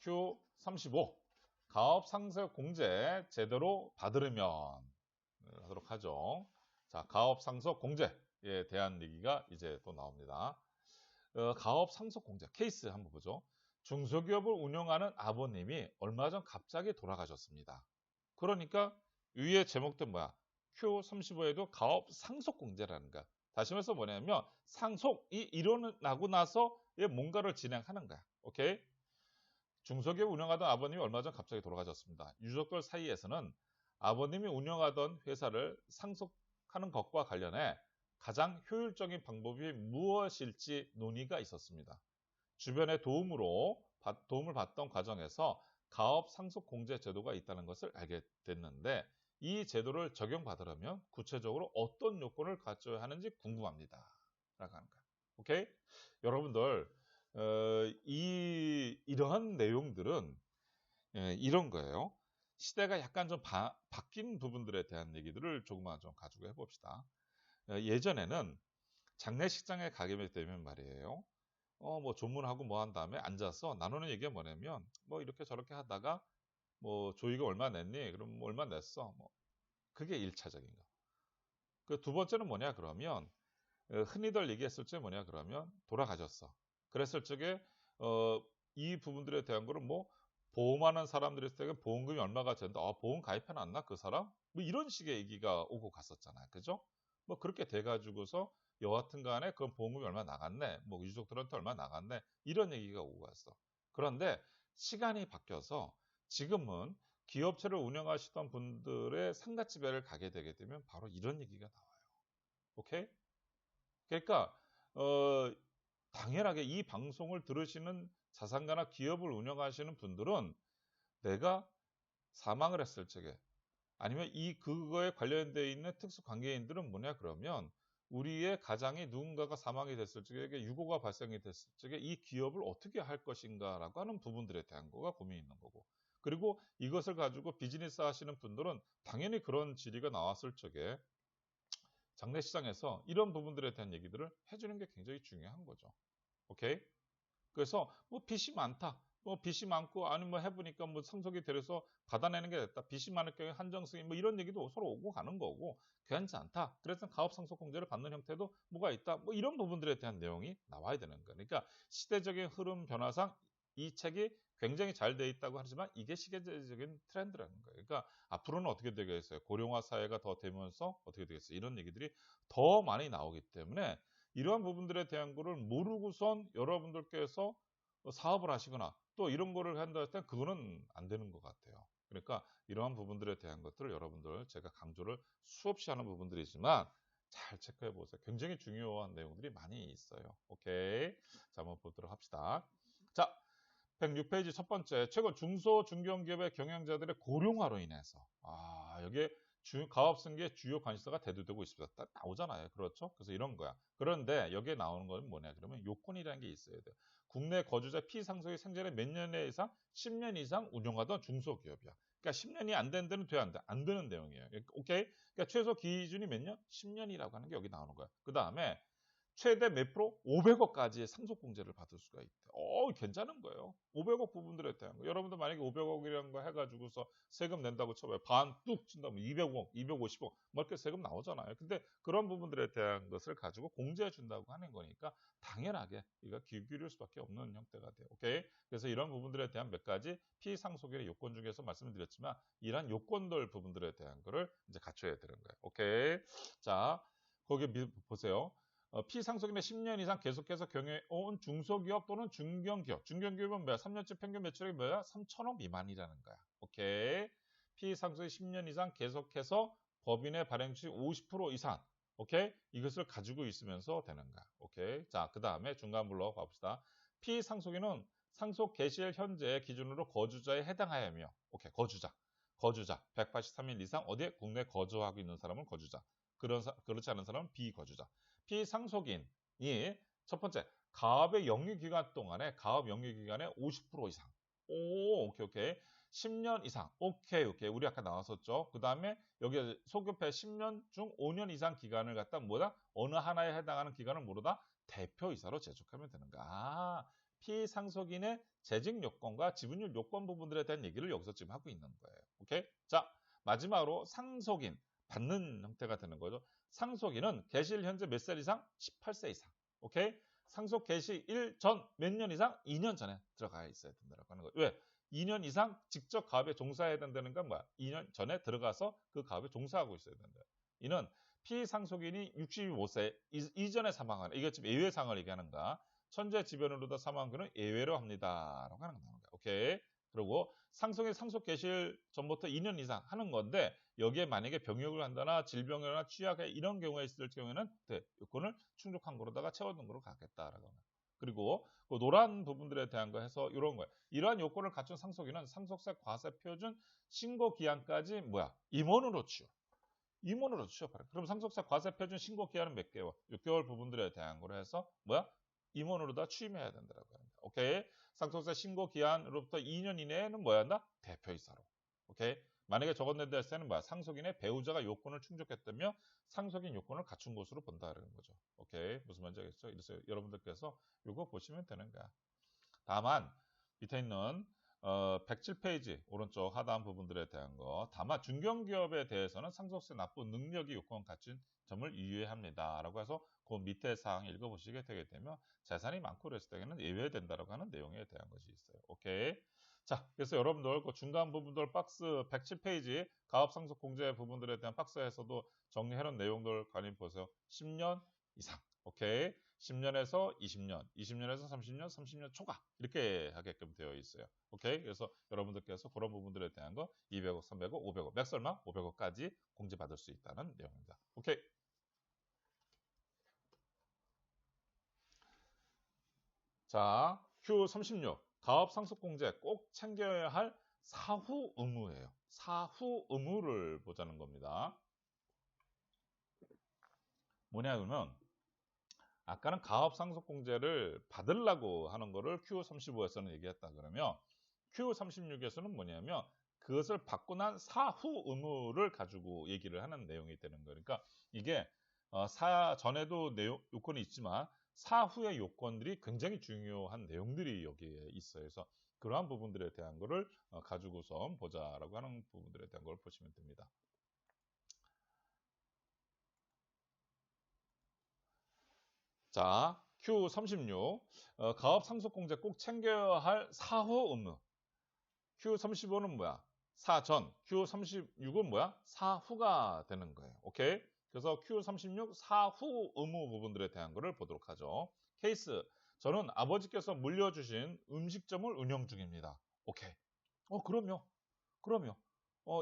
Q35 가업 상속 공제 제대로 받으려면 하도록 하죠. 자, 가업 상속 공제에 대한 얘기가 이제 또 나옵니다. 가업 상속 공제 케이스 한번 보죠. 중소기업을 운영하는 아버님이 얼마 전 갑자기 돌아가셨습니다. 그러니까 위에 제목도 뭐야? Q35에도 가업 상속 공제라는 거야. 다시 말해서 뭐냐면 상속이 일어나고 나서 뭔가를 진행하는 거야. 오케이? 중소기업 운영하던 아버님이 얼마 전 갑자기 돌아가셨습니다. 유족들 사이에서는 아버님이 운영하던 회사를 상속하는 것과 관련해 가장 효율적인 방법이 무엇일지 논의가 있었습니다. 주변의 도움을 받던 과정에서 가업 상속 공제 제도가 있다는 것을 알게 됐는데 이 제도를 적용받으려면 구체적으로 어떤 요건을 갖춰야 하는지 궁금합니다. 라고 하는 거야. 오케이? 여러분들 이러한 내용들은 이런 거예요. 시대가 약간 좀 바뀐 부분들에 대한 얘기들을 조금만 좀 가지고 해봅시다. 예전에는 장례식장에 가게 되면 말이에요. 뭐 조문하고 뭐 한 다음에 앉아서 나누는 얘기가 뭐냐면 뭐 이렇게 저렇게 하다가 뭐 조이가 얼마 냈니? 그럼 뭐 얼마 냈어? 뭐 그게 1차적인 거. 그 두 번째는 뭐냐 그러면 흔히들 얘기했을 때 뭐냐 그러면 돌아가셨어. 그랬을 적에 이 부분들에 대한 거는 뭐 보험하는 사람들이 있을 때 보험금이 얼마가 된다. 보험 가입해놨나 그 사람? 뭐 이런 식의 얘기가 오고 갔었잖아요. 그죠? 뭐 그렇게 돼가지고서 여하튼 간에 그건 보험금이 얼마 나갔네. 뭐 유족들한테 얼마 나갔네. 이런 얘기가 오고 갔어. 그런데 시간이 바뀌어서 지금은 기업체를 운영하시던 분들의 상가집에를 가게 되게 되면 바로 이런 얘기가 나와요. 오케이? 그러니까 당연하게 이 방송을 들으시는 자산가나 기업을 운영하시는 분들은 내가 사망을 했을 적에 아니면 그거에 관련되어 있는 특수 관계인들은 뭐냐 그러면 우리의 가장이 누군가가 사망이 됐을 적에 유고가 발생이 됐을 적에 이 기업을 어떻게 할 것인가라고 하는 부분들에 대한 거가 고민이 있는 거고 그리고 이것을 가지고 비즈니스 하시는 분들은 당연히 그런 질의가 나왔을 적에 장례시장에서 이런 부분들에 대한 얘기들을 해주는 게 굉장히 중요한 거죠. 오케이? 그래서 뭐 빚이 많다. 뭐 빚이 많고 아니 뭐 해보니까 뭐 상속이 되려서 받아내는 게 됐다. 빚이 많을 경우에 한정승인 뭐 이런 얘기도 서로 오고 가는 거고 괜찮다. 그래서 가업상속공제를 받는 형태도 뭐가 있다. 뭐 이런 부분들에 대한 내용이 나와야 되는 거예요. 그러니까 시대적인 흐름 변화상 이 책이 굉장히 잘 돼 있다고 하지만 이게 시대적인 트렌드라는 거예요. 그러니까 앞으로는 어떻게 되겠어요? 고령화 사회가 더 되면서 어떻게 되겠어요? 이런 얘기들이 더 많이 나오기 때문에 이러한 부분들에 대한 거를 모르고선 여러분들께서 사업을 하시거나 또 이런 거를 한다 할 때 그거는 안 되는 것 같아요. 그러니까 이러한 부분들에 대한 것들을 여러분들 제가 강조를 수없이 하는 부분들이지만 잘 체크해 보세요. 굉장히 중요한 내용들이 많이 있어요. 오케이. 자, 한번 보도록 합시다. 자, 106페이지 첫 번째. 최근 중소 중견기업의 경영자들의 고령화로 인해서 여기에 가업승계의 주요 관심사가 대두되고 있습니다. 딱 나오잖아요. 그렇죠? 그래서 이런 거야. 그런데 여기에 나오는 건 뭐냐 그러면 요건이라는 게 있어야 돼요. 국내 거주자 피상속이 생전에 몇 년 이상 10년 이상 운영하던 중소기업이야. 그러니까 10년이 안 되는 데는 돼야 안 돼. 안 되는 내용이에요. 오케이? 그러니까 최소 기준이 몇 년? 10년이라고 하는 게 여기 나오는 거야. 그 다음에 최대 몇 프로? 500억까지의 상속공제를 받을 수가 있대. 괜찮은 거예요. 500억 부분들에 대한 거. 여러분들 만약에 500억이라는 거 해가지고서 세금 낸다고 쳐봐요. 반 뚝 준다면 200억, 250억, 뭐 이렇게 세금 나오잖아요. 근데 그런 부분들에 대한 것을 가지고 공제해 준다고 하는 거니까 당연하게 이거 기울일 수밖에 없는 형태가 돼요. 오케이? 그래서 이런 부분들에 대한 몇 가지 피상속일의 요건 중에서 말씀을 드렸지만 이런 요건들 부분들에 대한 거를 이제 갖춰야 되는 거예요. 오케이? 자, 거기 보세요. 피상속인의 10년 이상 계속해서 경영해온 중소기업 또는 중견기업. 중견기업은 뭐야? 3년째 평균 매출액이 뭐야? 3천억 미만이라는 거야. 오케이. 피상속인 10년 이상 계속해서 법인의 발행주식 50% 이상. 오케이. 이것을 가지고 있으면서 되는 거야. 오케이. 자, 그 다음에 중간 불러 봅시다. 피상속인은 상속 개시일 현재 기준으로 거주자에 해당하여며. 오케이. 거주자. 183일 이상 어디에? 국내 거주하고 있는 사람은 거주자. 그렇지 않은 사람은 비거주자. 피상속인이 첫 번째 가업의 영유기간 동안에 가업 영유기간의 50% 이상. 오케이. 10년 이상. 오케이. 우리 아까 나왔었죠. 그 다음에 여기 소급해 10년 중 5년 이상 기간을 갖다 뭐다? 어느 하나에 해당하는 기간을 모르다 대표이사로 제촉하면 되는 거야. 피상속인의 재직 요건과 지분율 요건 부분들에 대한 얘기를 여기서 지금 하고 있는 거예요. 오케이? 자, 마지막으로 상속인 받는 형태가 되는 거죠. 상속인은 개시일 현재 몇 살 이상? 18세 이상. 오케이? 상속 개시일 전 몇 년 이상? 2년 전에 들어가 있어야 된다고 하는 거예요. 왜? 2년 이상 직접 가업에 종사해야 된다는 건 뭐야? 2년 전에 들어가서 그 가업에 종사하고 있어야 된다. 이는 피상속인이 65세 이전에 사망하는, 이거 지금 예외 상을 얘기하는가? 천재지변으로다 사망한 그는 예외로 합니다. 라고 하는 겁니다. 오케이. 그리고 상속인 상속 개시일 전부터 2년 이상 하는 건데, 여기에 만약에 병역을 한다나 질병이나 취약에 이런 경우에 있을 경우에는 요건을 충족한 거로다가 채워둔 거로 가겠다라고 합니다. 그리고 그 노란 부분들에 대한 거 해서 이런 거예요. 이러한 요건을 갖춘 상속인은 상속세 과세 표준 신고 기한까지 뭐야? 임원으로 취업. 임원으로 취업하라. 그럼 상속세 과세 표준 신고 기한은 몇 개월? 6개월 부분들에 대한 거로 해서 뭐야? 임원으로 다 취임해야 된다고 합니다. 오케이. 상속세 신고 기한으로부터 2년 이내에는 뭐야 한다? 대표이사로. 오케이. 만약에 적어낸다 했을 때는 뭐야? 상속인의 배우자가 요건을 충족했다며 상속인 요건을 갖춘 것으로 본다는 거죠. 오케이. 무슨 말인지 알겠죠? 그래서 여러분들께서 이거 보시면 되는 거야. 다만 밑에 있는 107페이지 오른쪽 하단 부분들에 대한 거, 다만 중견기업에 대해서는 상속세 납부 능력이 요건 갖춘 점을 유의합니다. 라고 해서 그 밑에 사항 읽어보시게 되게 되면 재산이 많고 그랬을 때는 예외된다라고 하는 내용에 대한 것이 있어요. 오케이. 자, 그래서 여러분들 그 중간 부분들 박스 107페이지 가업상속공제 부분들에 대한 박스에서도 정리해놓은 내용들 관련 보세요. 10년 이상. 오케이. 10년에서 20년, 20년에서 30년, 30년 초과 이렇게 하게끔 되어 있어요. 오케이. 그래서 여러분들께서 그런 부분들에 대한 거 200억, 300억, 500억, 맥설마 500억까지 공제받을 수 있다는 내용입니다. 오케이. 자, Q36 가업 상속 공제 꼭 챙겨야 할 사후 의무예요. 사후 의무를 보자는 겁니다. 뭐냐 그러면 아까는 가업 상속 공제를 받으려고 하는 거를 Q35에서는 얘기했다 그러면 Q36에서는 뭐냐면 그것을 받고 난 사후 의무를 가지고 얘기를 하는 내용이 되는 거예요. 그러니까 이게 전에도 요건이 있지만 사후의 요건들이 굉장히 중요한 내용들이 여기에 있어요. 그래서 그러한 부분들에 대한 거를 가지고서 보자라고 하는 부분들에 대한 걸 보시면 됩니다. 자, Q36 가업 상속 공제 꼭 챙겨야 할 사후 의무. Q35는 뭐야? 사전. Q36은 뭐야? 사후가 되는 거예요. 오케이? 그래서 Q36 사후 의무 부분들에 대한 거를 보도록 하죠. 케이스. 저는 아버지께서 물려주신 음식점을 운영 중입니다. 오케이. 그럼요.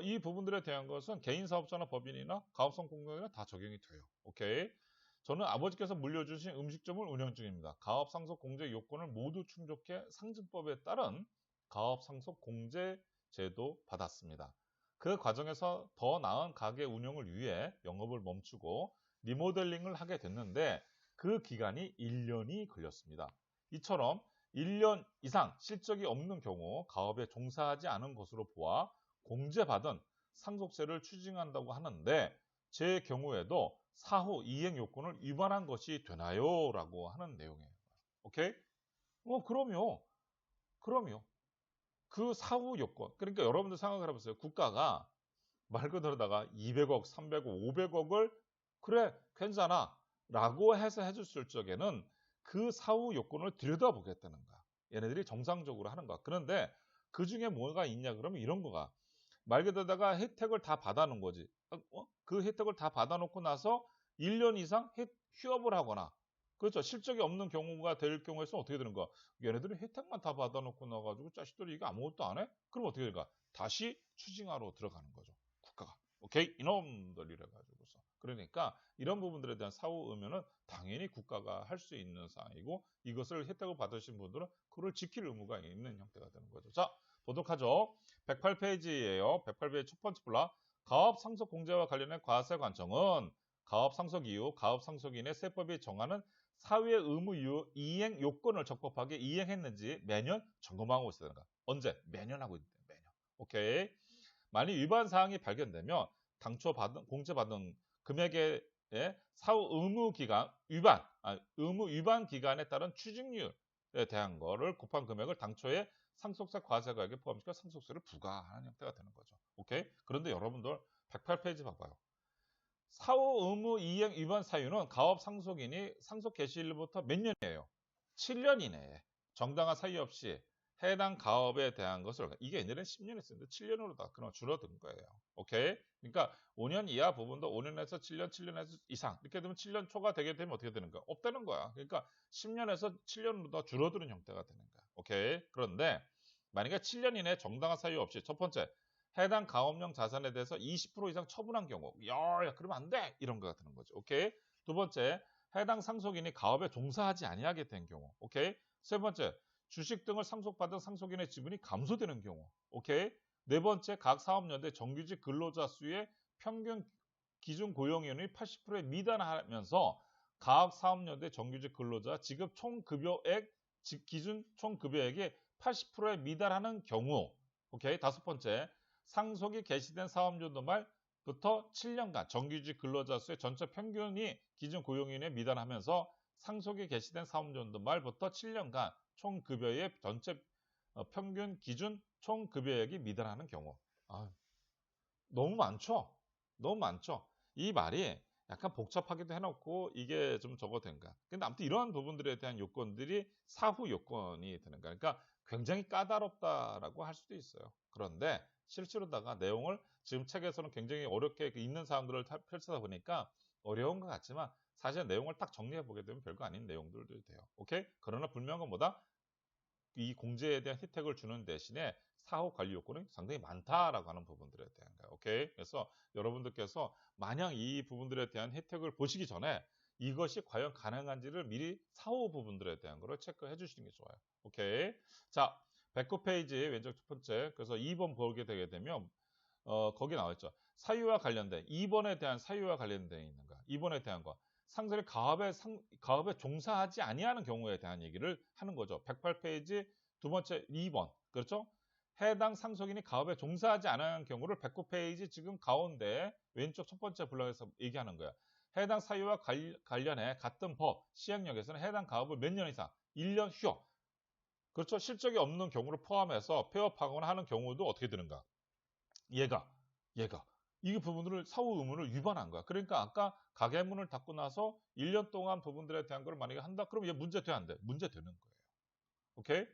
이 부분들에 대한 것은 개인 사업자나 법인이나 가업성 공동이나 다 적용이 돼요. 오케이. 저는 아버지께서 물려주신 음식점을 운영 중입니다. 가업 상속 공제 요건을 모두 충족해 상증법에 따른 가업 상속 공제 제도 받았습니다. 그 과정에서 더 나은 가게 운영을 위해 영업을 멈추고 리모델링을 하게 됐는데 그 기간이 1년이 걸렸습니다. 이처럼 1년 이상 실적이 없는 경우 가업에 종사하지 않은 것으로 보아 공제받은 상속세를 추징한다고 하는데 제 경우에도 사후 이행 요건을 위반한 것이 되나요? 라고 하는 내용이에요. 오케이? 그럼요. 그 사후 요건. 그러니까 여러분들 생각을 해보세요. 국가가 말 그대로다가 200억, 300억, 500억을 그래, 괜찮아. 라고 해서 해줬을 적에는 그 사후 요건을 들여다보겠다는 거야. 얘네들이 정상적으로 하는 거야. 그런데 그 중에 뭐가 있냐 그러면 이런 거가 말 그대로다가 혜택을 다 받아놓은 거지. 그 혜택을 다 받아놓고 나서 1년 이상 휴업을 하거나 그렇죠. 실적이 없는 경우가 될 경우에서 어떻게 되는 거야? 얘네들은 혜택만 다 받아놓고 나가지고 자식들이 이거 아무것도 안 해? 그럼 어떻게 될까? 다시 추징하러 들어가는 거죠. 국가가. 오케이? 이놈들 이래가지고서. 그러니까 이런 부분들에 대한 사후 의무는 당연히 국가가 할 수 있는 사항이고 이것을 혜택을 받으신 분들은 그걸 지킬 의무가 있는 형태가 되는 거죠. 자, 보도록 하죠. 108페이지예요. 108페이지 첫 번째 블락. 가업 상속 공제와 관련된 과세 관청은 가업 상속 이후 가업 상속인의 세법이 정하는 사회 의무 이행 요건을 적법하게 이행했는지 매년 점검하고 있어야 되는 거야. 언제? 매년 하고 있대. 매년. 오케이. 만약 위반 사항이 발견되면 당초 공제받은 금액의 사후 의무 기간 의무 위반 기간에 따른 추징률 대한 거를 곱한 금액을 당초에 상속세 과세가액에 포함시켜 상속세를 부과하는 형태가 되는 거죠. 오케이? 그런데 여러분들 108페이지 봐봐요. 사후 의무 이행 위반 사유는 가업 상속인이 상속 개시일부터 몇 년이에요? 7년 이내에 정당한 사유 없이 해당 가업에 대한 것을 이게 옛날엔 10년 했었는데 7년으로 다 그냥 줄어든 거예요. 오케이? 그러니까 5년 이하 부분도 5년에서 7년, 7년에서 이상 이렇게 되면 7년 초가 되게 되면 어떻게 되는 거야? 없다는 거야. 그러니까 10년에서 7년으로 더 줄어드는 형태가 되는 거야. 오케이? 그런데 만약에 7년 이내에 정당한 사유 없이 첫 번째 해당 가업용 자산에 대해서 20% 이상 처분한 경우 야 그러면 안 돼! 이런 거가 되는 거죠. 오케이? 두 번째 해당 상속인이 가업에 종사하지 아니하게 된 경우 오케이? 세 번째 주식 등을 상속받은 상속인의 지분이 감소되는 경우 오케이? 네 번째 각 사업연대 정규직 근로자 수의 평균 기준 고용인원이 80%에 미달하면서 각 사업연대 정규직 근로자 지급 총급여액 기준 총급여액이 80%에 미달하는 경우 오케이? 다섯 번째 상속이 개시된 사업연도 말부터 7년간 정규직 근로자 수의 전체 평균이 기준 고용인에 미달하면서 상속이 개시된 사업연도 말부터 7년간 총급여의 전체 평균 기준 총급여액이 미달하는 경우. 너무 많죠? 너무 많죠? 이 말이 약간 복잡하기도 해놓고 이게 좀 적어된가. 근데 아무튼 이러한 부분들에 대한 요건들이 사후 요건이 되는 거야. 그러니까 굉장히 까다롭다라고 할 수도 있어요. 그런데 실제로다가 내용을 지금 책에서는 굉장히 어렵게 있는 사항들을 펼쳐다 보니까 어려운 것 같지만 사실 내용을 딱 정리해 보게 되면 별거 아닌 내용들도 돼요. 오케이? 그러나 분명한 건 뭐다? 이 공제에 대한 혜택을 주는 대신에 사후 관리 요건이 상당히 많다라고 하는 부분들에 대한 거예요. 오케이? 그래서 여러분들께서 만약 이 부분들에 대한 혜택을 보시기 전에 이것이 과연 가능한지를 미리 사후 부분들에 대한 거를 체크해 주시는 게 좋아요. 오케이? 자, 109페이지 왼쪽 첫 번째. 그래서 2번 보게 되게 되면 거기 나와 있죠. 사유와 관련된 2번에 대한 사유와 관련된 있는 거. 2번에 대한 거. 상속이 가업에 종사하지 아니하는 경우에 대한 얘기를 하는 거죠. 108페이지 두 번째 2번. 그렇죠? 해당 상속인이 가업에 종사하지 않은 경우를 109페이지 지금 가운데 왼쪽 첫 번째 블록에서 얘기하는 거야. 해당 사유와 관련해 같은 법 시행령에서는 해당 가업을 몇 년 이상 1년 휴업. 그렇죠? 실적이 없는 경우를 포함해서 폐업하거나 하는 경우도 어떻게 되는가? 얘가 이 부분을 사후 의무를 위반한 거야. 그러니까 아까 가게문을 닫고 나서 1년 동안 부분들에 대한 걸 만약에 한다? 그럼 얘 문제 돼 안 돼? 문제 되는 거예요. 오케이?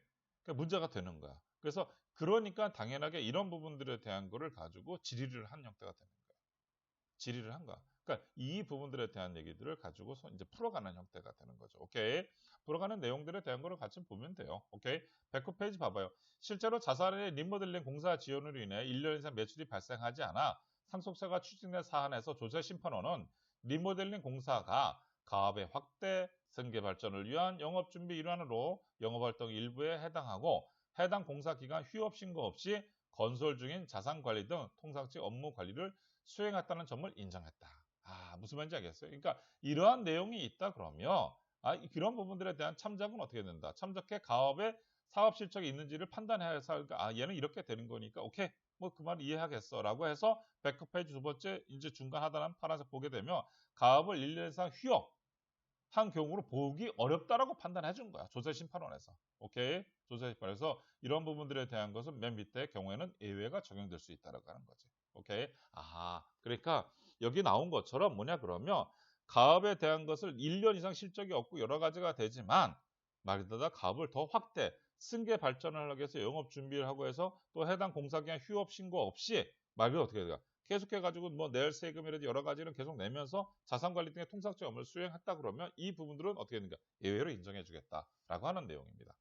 그러니까 문제가 되는 거야. 그래서 그러니까 당연하게 이런 부분들에 대한 거를 가지고 질의를 한 형태가 되는 거야. 질의를 한 거야. 그러니까 이 부분들에 대한 얘기들을 가지고서 이제 풀어가는 형태가 되는 거죠. 오케이? 풀어가는 내용들에 대한 거를 같이 보면 돼요. 오케이? 109페이지 봐봐요. 실제로 자산의 리모델링 공사 지원으로 인해 1년 이상 매출이 발생하지 않아 상속세가 추진된 사안에서 조세심판원은 리모델링 공사가 가업의 확대, 생계 발전을 위한 영업준비 일환으로 영업활동 일부에 해당하고 해당 공사기간 휴업 신고 없이 건설 중인 자산관리 등 통상적 업무 관리를 수행했다는 점을 인정했다. 무슨 말인지 알겠어요? 그러니까 이러한 내용이 있다 그러면 그런 부분들에 대한 참작은 어떻게 된다? 참작해 가업에 사업 실적이 있는지를 판단해야 해서 얘는 이렇게 되는 거니까 오케이 뭐 그 말 이해하겠어 라고 해서 백업 페이지 두 번째 이제 중간 하단한 파란색 보게 되면 가업을 1년 이상 휴업 한 경우로 보기 어렵다라고 판단해 준 거야. 조세심판원에서. 오케이? 조세심판원에서 이런 부분들에 대한 것은 맨 밑에 경우에는 예외가 적용될 수 있다라고 하는 거지. 오케이? 그러니까 여기 나온 것처럼 뭐냐 그러면 가업에 대한 것을 1년 이상 실적이 없고 여러 가지가 되지만 말 그대로 가업을 더 확대, 승계 발전을 하기 위해서 영업 준비를 하고 해서 또 해당 공사기간 휴업 신고 없이 말 그대로 어떻게 돼요? 계속해가지고 뭐 낼 세금이라든지 여러 가지를 계속 내면서 자산관리 등의 통상적 업무를 수행했다 그러면 이 부분들은 어떻게 되는가? 예외로 인정해주겠다라고 하는 내용입니다.